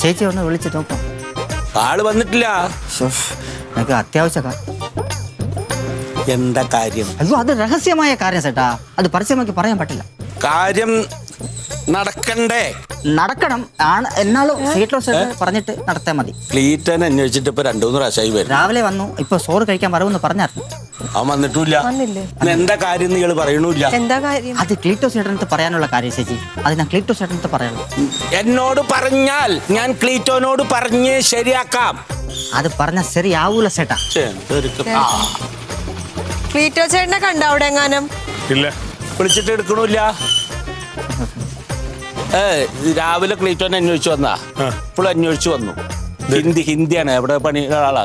ചേച്ചി ഒന്ന് വിളിച്ച് നോക്കാം. ആള് വന്നിട്ടില്ല. എനിക്ക് അത്യാവശ്യ എന്താ കാര്യം? അയ്യോ അത് രഹസ്യമായ കാര്യം ചേട്ടാ, അത് പരസ്യമാക്കി പറയാൻ പറ്റില്ല. കാര്യം നടക്കണ്ടേ? നടക്കണം ആണ്, എന്നാലും സീറ്റ് പറഞ്ഞിട്ട് നടത്തിയാൽ മതി. ക്ലീറ്റൻ അന്വേഷിച്ചിട്ട് ഇപ്പൊ 2-3 പ്രാവശ്യമായി വരും. രാവിലെ വന്നു, ഇപ്പൊ ചോറ് കഴിക്കാൻ വരുമെന്ന് പറഞ്ഞായിരുന്നു. അവൻ വന്നിട്ടില്ല. എന്താ കാര്യം നിങ്ങൾ പറയണില്ല? അത് ക്ലീറ്റോ ചേട്ടനടുത്ത് പറയാനുള്ള കാര്യം ചേച്ചി, അത് ഞാൻ ക്ലീറ്റോ ചേട്ടനടുത്ത് പറയാനുള്ളൂ. എന്നോട് പറഞ്ഞാൽ ഞാൻ ക്ലീറ്റോനോട് പറഞ്ഞ് ശരിയാക്കാം. അത് പറഞ്ഞാൽ ശരിയാവൂല ചേട്ടാ. ക്ലീറ്റോ ചേട്ടനെ കണ്ട അവിടെ എങ്ങാനും? ഇല്ല, വിളിച്ചിട്ട് എടുക്കണില്ല. രാവിലെ ക്ലീറ്റോനെ അന്വേഷിച്ചു വന്നാ, ഇപ്പോഴും അന്വേഷിച്ചു വന്നു. ഹിന്ദിയാണ്, എവിടെ പണി ആളാ.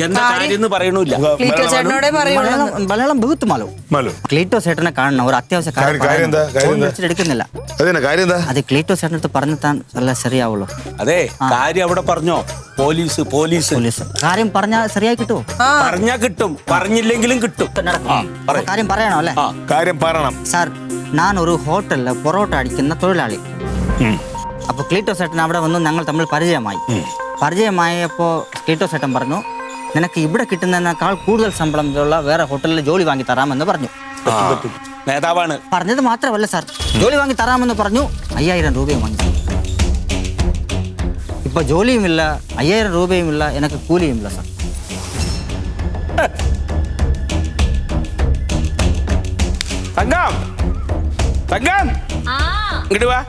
എന്താ കാര്യം പറയണില്ല. ക്ലീറ്റോ ചേട്ടനോടെ മലയാളം ബഹുത്ത് മാലോ. ക്ലീറ്റോ ചേട്ടനെ കാണണം, ഒരു അത്യാവശ്യ എടുക്കുന്നില്ല. അത് ക്ലീറ്റോ ചേട്ടനടുത്ത് പറഞ്ഞാൽ നല്ല ശരിയാവുള്ളൂ. അതെ, കാര്യം അവിടെ പറഞ്ഞോ? പോലീസ് കാര്യം പറഞ്ഞാൽ ശരിയായി കിട്ടുമോ? പറഞ്ഞാ കിട്ടും, പറഞ്ഞില്ലെങ്കിലും കിട്ടും. കാര്യം പറയണോ അല്ലേ? കാര്യം പറയണം സാർ. ഞാൻ ഒരു ഹോട്ടലിൽ പൊറോട്ട അടിക്കുന്ന തൊഴിലാളി. അപ്പൊ ക്ലീറ്റോ ചേട്ടൻ അവിടെ വന്നു, ഞങ്ങൾ തമ്മിൽ പരിചയമായപ്പോ ക്ലീറ്റോ ചേട്ടൻ പറഞ്ഞു, നിനക്ക് ഇവിടെ കിട്ടുന്നതിനേക്കാൾ കൂടുതൽ ശമ്പളമുള്ള വേറെ ഹോട്ടലിൽ ജോലി വാങ്ങി തരാമെന്ന് പറഞ്ഞു. നേതാവാണ് പറഞ്ഞത് മാത്രമല്ല സാർ, ജോലി വാങ്ങി തരാമെന്ന് പറഞ്ഞു. 5000 രൂപയും വാങ്ങി. ഇപ്പൊ ജോലിയുമില്ല, 5000 രൂപയുമില്ല, എനിക്ക് കൂലിയുമില്ല സാർ. ഇങ്ങോട്ട് വാ.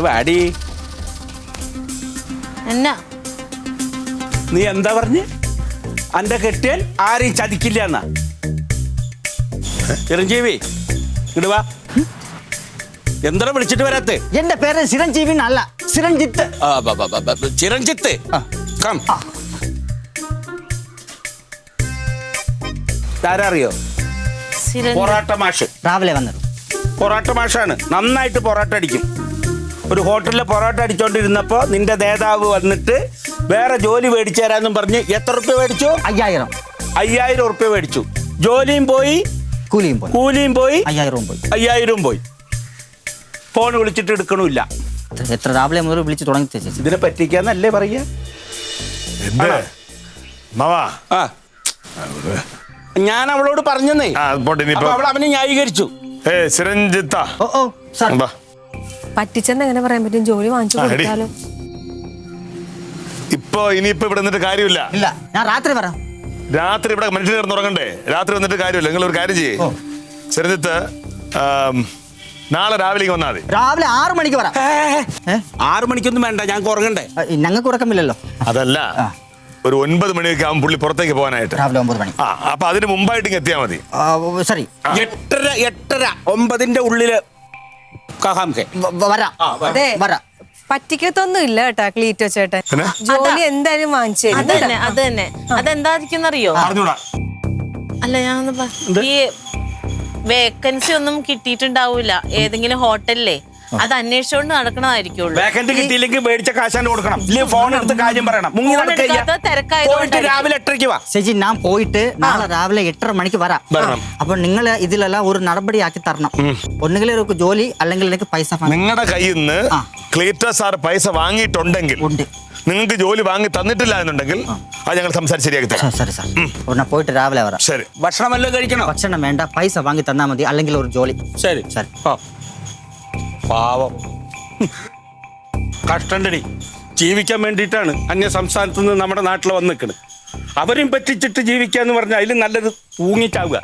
വാടി. നീ എന്താ പറഞ്ഞ്? അന്റെ കെട്ടിയാൽ ആരെയും ചതിക്കില്ല എന്നാ? ചിരഞ്ജീവി ഇങ്ങോട്ട് വാ. എന്താ വിളിച്ചിട്ട് വരാത്തെ? എന്റെ പേര് ചിരഞ്ജീവി അല്ല, ചിരഞ്ജിത്ത്. ചിരഞ്ജിത്ത്. ആരറിയോ? പൊറാട്ട മാഷ്. രാവിലെ വന്നത് പൊറാട്ട മാഷാണ്, നന്നായിട്ട് പൊറാട്ട അടിക്കും. ഒരു ഹോട്ടലിലെ പൊറോട്ട അടിച്ചോണ്ടിരുന്നപ്പോ നിന്റെ നേതാവ് വന്നിട്ട് വേറെ ജോലി മേടിച്ചു തരാന്നും പറഞ്ഞ് എത്ര റുപ്യ മേടിച്ചു? 5000 റുപ്യ മേടിച്ചു. ജോലിയും പോയി, കൂലിയും പോയി, 5000 പോയി. ഫോൺ വിളിച്ചിട്ട് എടുക്കണില്ല. എത്ര രാവിലെ മുതൽ വിളിച്ച് തുടങ്ങി. ഇതിനെ പറ്റിക്കാന്നല്ലേ പറയാ? ഞാൻ അവളോട് പറഞ്ഞേ, അവൾ അവനെ ന്യായീകരിച്ചു. പറ്റിച്ചെന്ന് എങ്ങനെ പറയാൻ പറ്റും? ജോലി വാങ്ങിച്ചു കൊടുത്താലോ? ഇനിയിപ്പോ ഇവിടെ നിന്നിട്ട് കാര്യമില്ല. ഇല്ല, ഞാൻ രാത്രി വരാം. രാത്രി ഇവിടെ മനുഷ്യർ കിടന്ന് ഉറങ്ങണ്ടേ? രാത്രി വന്നിട്ട് കാര്യമില്ല. നിങ്ങൾ ഒരു കാര്യം ചെയ്യേ, ശരഞ്ജിത്ത്, നാളെ രാവിലേക്ക് വന്നാൽ മതി. രാവിലെ 6 മണിക്ക് വരാം. 6 മണിക്കൊന്നും വേണ്ട, ഞങ്ങൾക്ക് ഉറങ്ങണ്ടേ? ഞങ്ങൾക്ക് ഉറക്കമില്ലല്ലോ. അതല്ല, ഒരു 9 മണിയൊക്കെ ആകുമ്പോൾ പുള്ളി പുറത്തേക്ക് പോകാനായിട്ട്. രാവിലെ 9 മണി. അപ്പൊ അതിന് മുമ്പായിട്ട് എത്തിയാൽ മതി. ശരി. 8:30 9ന്റെ ഉള്ളില് വരാം. പറ്റിക്കത്തൊന്നും ഇല്ല കേട്ടാ ക്ലീറ്റോ ചേട്ടൻ. ജോലി എന്തായാലും വാങ്ങിച്ചു. അത് തന്നെ അതെന്തായിരിക്കുന്നറിയോ? അല്ല, ഞാൻ ഈ വേക്കൻസി ഒന്നും കിട്ടിയിട്ടുണ്ടാവൂല ഏതെങ്കിലും ഹോട്ടലിലെ. അത് അന്വേഷിച്ചോണ്ട് നടക്കണതായിരിക്കുള്ളൂ. വേക്കൻസി കിട്ടിയില്ലെങ്കിൽ മേടിച്ച കാശാണ്ട് കൊടുക്കണം. ഫോൺ എടുത്ത് കാര്യം പറയണം. രാവിലെ 8:30 വാ. ചേച്ചി, ഞാൻ പോയിട്ട് നാളെ രാവിലെ 8:30 മണിക്ക് വരാം. അപ്പൊ നിങ്ങൾ ഇതിലെല്ലാം ഒരു നടപടിയാക്കി തരണം. ഒന്നുകിൽ ഒരു ജോലി, അല്ലെങ്കിൽ എനിക്ക് പൈസ. നിങ്ങളുടെ കയ്യിൽ നിന്ന് ക്ലീറ്റോ സാർ പൈസ വാങ്ങിയിട്ടുണ്ടെങ്കിൽ, നിങ്ങൾക്ക് ജോലി വാങ്ങി തന്നിട്ടില്ല എന്നുണ്ടെങ്കിൽ അത് ഞങ്ങൾ സംസാരിച്ച് ശരിയാക്കി തരാം. ശരി സാർ, ഉടനെ പോയിട്ട് രാവിലെ വരാം. ശരി. ഭക്ഷണം വല്ലതും കഴിക്കണം? ഭക്ഷണം വേണ്ട, പൈസ വാങ്ങി തന്നാൽ മതി, അല്ലെങ്കിൽ ഒരു ജോലി. ശരി ശരി. പാവം, കഷ്ടണ്ടടി. ജീവിക്കാൻ വേണ്ടിയിട്ടാണ് അന്യ സംസ്ഥാനത്ത് നിന്ന് നമ്മുടെ നാട്ടിൽ വന്ന് നിൽക്കുന്നത്. അവരും പറ്റിച്ചിട്ട് ജീവിക്കാന്ന് പറഞ്ഞാൽ അതിലും നല്ലത് തൂങ്ങിച്ചാവുക.